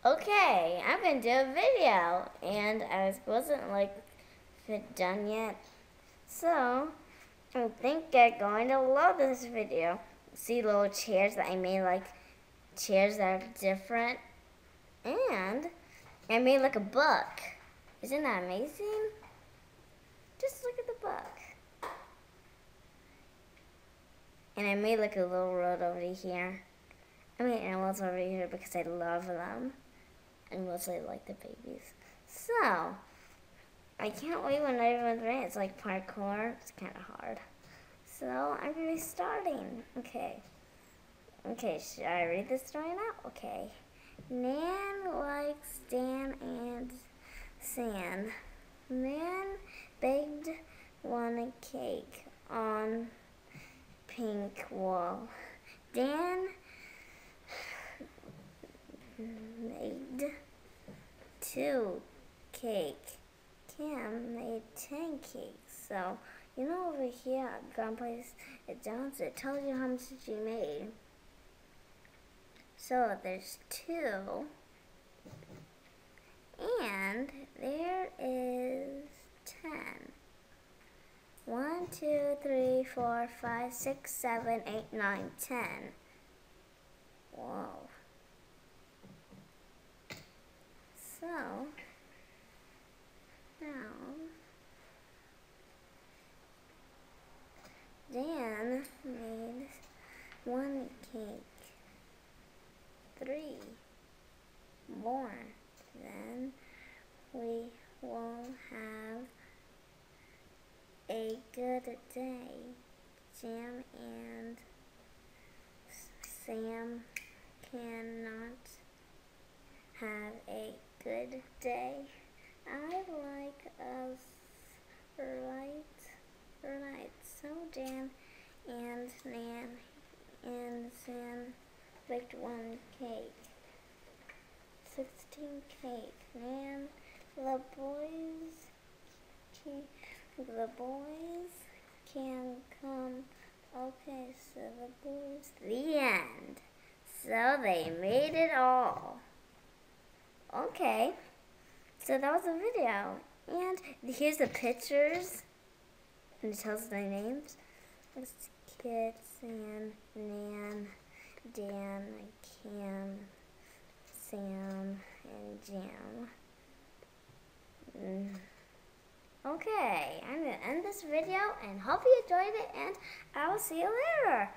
Okay, I'm gonna do a video, and I wasn't done yet, so I think you're going to love this video. See little chairs that I made, like chairs that are different, and I made like a book. Isn't that amazing? Just look at the book. And I made like a little road over here. I made animals over here because I love them. I mostly like the babies. So, I can't wait when everyone's ready. It's like parkour. It's kind of hard. So, I'm going to be starting. Okay. Okay, should I read the story now? Okay. Nan likes Dan and San. Nan baked one cake on pink wall. Dan made 2 cake. Cam made 10 cakes. So, over here at Grandpa's John's, it tells you how much you made. So, there's 2. And there is 10. 1, 2, 3, 4, 5, 6, 7, 8, 9, 10. Whoa. So, now, Dan made 1 cake, 3 more, then we will have a good day. Jam and Sam cannot have a good day. I like us right. So Dan and Nan and Sam baked 1 cake. 16 cake. Nan, the boys can come. Okay, so the boys. The end. So they made it all. Okay, so that was the video, and here's the pictures, and it tells their names. It's Kit, San, Nan, Dan, Cam, Sam, and Jam. Okay, I'm going to end this video, and hope you enjoyed it, and I will see you later.